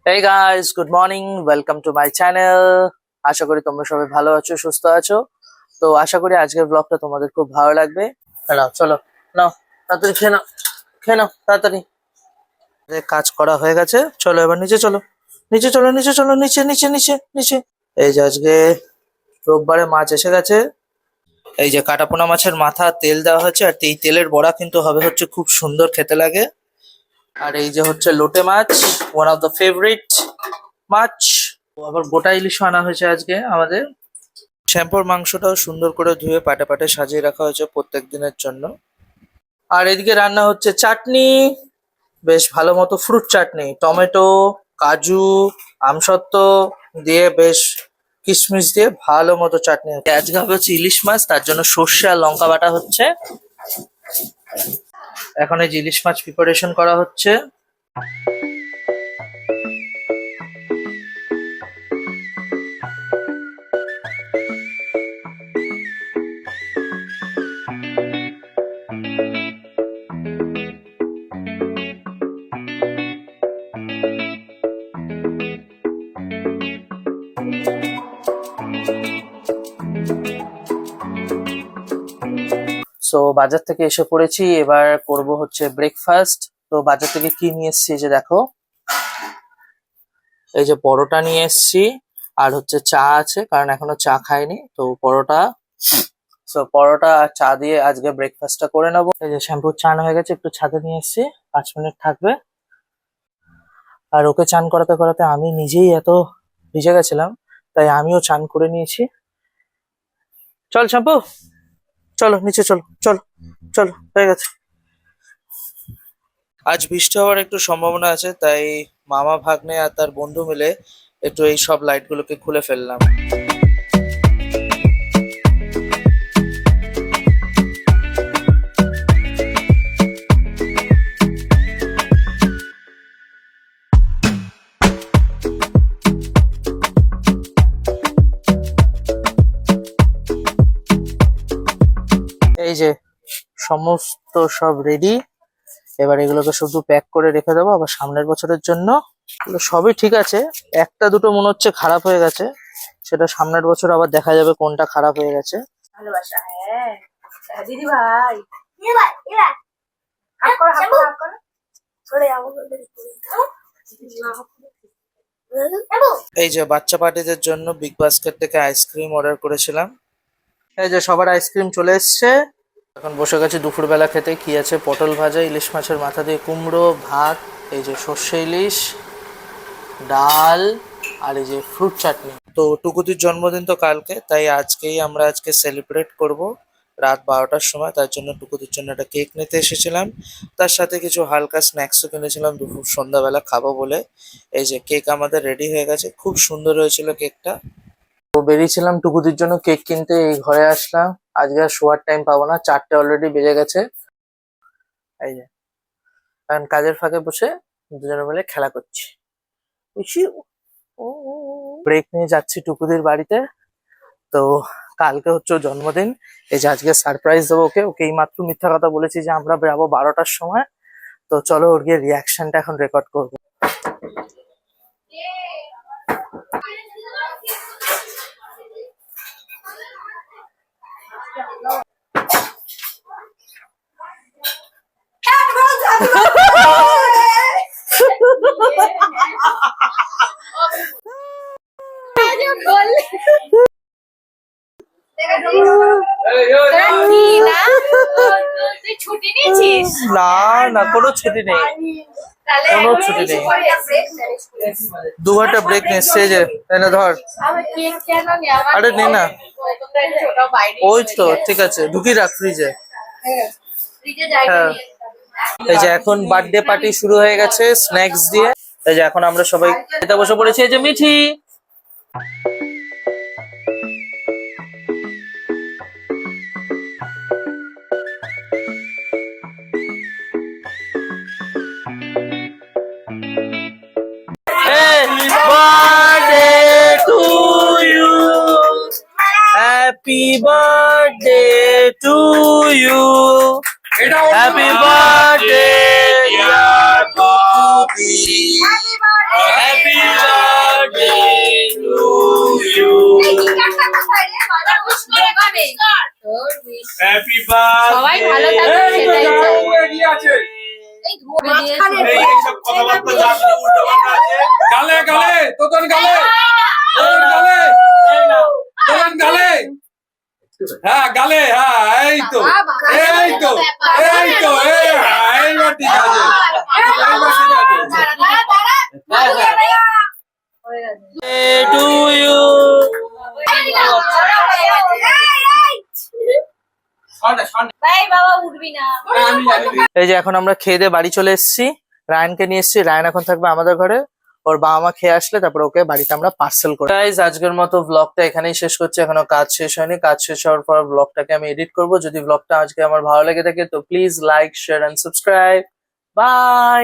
Hey guys, good morning. Welcome to my channel. আশা করি তোমরা সবাই ভালো আছো, সুস্থ আছো। তো আশা করি আজকের ব্লগটা তোমাদের খুব ভালো লাগবে। নাও চলো, নাও তাড়াতাড়ি খেয়ে নাও তাড়াতাড়ি। কাজ করা হয়ে গেছে, চলো এবার নিচে চলো, নিচে চলো, নিচে চলো, নিচে নিচে নিচে নিচে। এই যে আজকে রোববারে মাছ এসে গেছে। এই যে কাটাপোনা মাছের মাথা তেল দেওয়া হচ্ছে, আর এই তেলের বড়া কিন্তু হবে হচ্ছে খুব সুন্দর খেতে লাগে। আর এই যে হচ্ছে লোটে মাছ, ওয়ান অফ দ্য ফেভারিট মাছ। আবার গোটা ইলিশও আনা হয়েছে আজকে আমাদের। শ্যাম্পুর মাংসটাও সুন্দর করে ধুয়ে পাটে পাটে সাজিয়ে রাখা হয়েছে প্রত্যেক দিনের জন্য। আর এদিকে রান্না হচ্ছে চাটনি, বেশ ভালো মতো ফ্রুট চাটনি, টমেটো, কাজু, আমসত্ত্ব দিয়ে বেশ কিশমিশ দিয়ে ভালো মতো চাটনি হচ্ছে। আজকে হবে হচ্ছে ইলিশ মাছ, তার জন্য সর্ষে আর লঙ্কা বাটা হচ্ছে। এখন এই যে ইলিশ মাছ প্রিপারেশন করা হচ্ছে। সো বাজার থেকে এসে পড়েছি, এবার করব হচ্ছে ব্রেকফাস্ট। তো বাজার থেকে কি নিয়ে এসেছি এই যে দেখো, এই যে পরোটা নিয়ে এসেছি, আর হচ্ছে চা আছে কারণ এখনো চা খাইনি, তো পরোটা। সো পরোটা আর চা দিয়ে আজকে ব্রেকফাস্টটা করে নেবো। এই যে শ্যাম্পুর চান হয়ে গেছে, একটু ছাদে নিয়ে এসেছি, 5 মিনিট থাকবে। আর ওকে চান করাতে করাতে আমি নিজেই এত ভিজে গেছিলাম, তাই আমিও চান করে নিয়েছি। চল শ্যাম্পু, চলো নিচে চলো, চলো চলো, হয়ে গেছে। আজ বৃষ্টি হওয়ার একটু সম্ভাবনা আছে, তাই মামা ভাগ্নে আর তার বন্ধু মিলে একটু এই সব লাইট গুলোকে খুলে ফেললাম। এই যে সমস্ত সব রেডি, এবার এগুলোকে শুধু প্যাক করে রেখে দেবো আবার সামনের বছরের জন্য। এগুলো সবই ঠিক আছে, একটা দুটো মনে হচ্ছে খারাপ হয়ে গেছে, সেটা সামনের বছর আবার দেখা যাবে কোনটা খারাপ হয়ে গেছে। ভালোবাসা, হ্যাঁ দিদি ভাই, দিদি ভাই এবার হাত করো, হাত করো, হাত করো, সরে যাবো। এই যে বাচ্চা পার্টিদের জন্য বিগ বাস্কেট থেকে আইসক্রিম অর্ডার করেছিলাম। এই যে সবার আইসক্রিম চলে এসছে। এখন বসে গেছি দুপুরবেলা খেতে। কি আছে, পটল ভাজা, ইলিশ মাছের মাথা দিয়ে কুমড়ো, ভাত, এই যে সর্ষে ইলিশ, ডাল, আর এই যে ফ্রুট চাটনি। তো টুকুতির জন্মদিন তো কালকে, তাই আজকে সেলিব্রেট করব রাত 12টার সময়। তার জন্য টুকুতির জন্য একটা কেক নিতে এসেছিলাম, তার সাথে কিছু হালকা স্ন্যাক্সও কিনেছিলাম দুপুর সন্ধ্যাবেলা খাবো বলে। এই যে কেক আমাদের রেডি হয়ে গেছে, খুব সুন্দর হয়েছিল কেকটা। তো বেরিয়েছিলাম টুকুতির জন্য কেক কিনতে, এই ঘরে আসলাম। আজকে আর শোয়ার টাইম পাবো না, 4টে অলরেডি বেজে গেছে। এই যে কারণ কাজের ফাঁকে বসে দুজনে মিলে খেলা করছি। ব্রেক নিয়ে যাচ্ছি টুকুদির বাড়িতে। তো কালকে হচ্ছে ওর জন্মদিন, এই যে আজকে সারপ্রাইজ দেবো ওকে। ওকে এই মাত্র মিথ্যা কথা বলেছি যে আমরা বেরাবো 12টার সময়। তো চলো ওর গিয়ে রিয়াকশনটা এখন রেকর্ড করবো। ছুটি নিয়েছিস? না না, কোনো ছুটি নেই, কোনো ছুটি নেই। 2 ঘন্টা ব্রেক নিচ্ছে যে, এনে ধর। আরে নে না, ওই তো ঠিক আছে, ঢুকিয়ে রাখ ফ্রিজে। হ্যাঁ, এই যে এখন বার্থডে পার্টি শুরু হয়ে গেছে স্ন্যাক্স দিয়ে। এই যে এখন আমরা সবাই খেতে বসে পড়েছি। এই যে Mithi, birthday to you, happy birthday to you, happy birthday dear Bobby, happy গালে গালে তোতন গালে তোতন গালে তোতন গালে হ্যাঁ গালে হ্যাঁ এই তো এই তো এই তো এইবার ঠিক আছে এইবার ঠিক আছে টু ইউ। ভাই বাবা উঠবি না। এই যে এখন আমরা খেয়ে দিয়ে বাড়ি চলে এসেছি, রায়ানকে নিয়ে এসেছি, রায়ান এখন থাকবে আমাদের ঘরে, ওর বাবা মা খেয়ে আসলে তারপর ওকে বাড়িতে আমরা পার্সেল করি। গাইস আজকের মতো ব্লগটা এখানেই শেষ করছি, এখনো কাজ শেষ হয়নি, কাজ শেষ হওয়ার পর ব্লগটাকে আমি এডিট করব। যদি ব্লগটা আজকে আমার ভালো লেগে থাকে তো please like share and subscribe. By.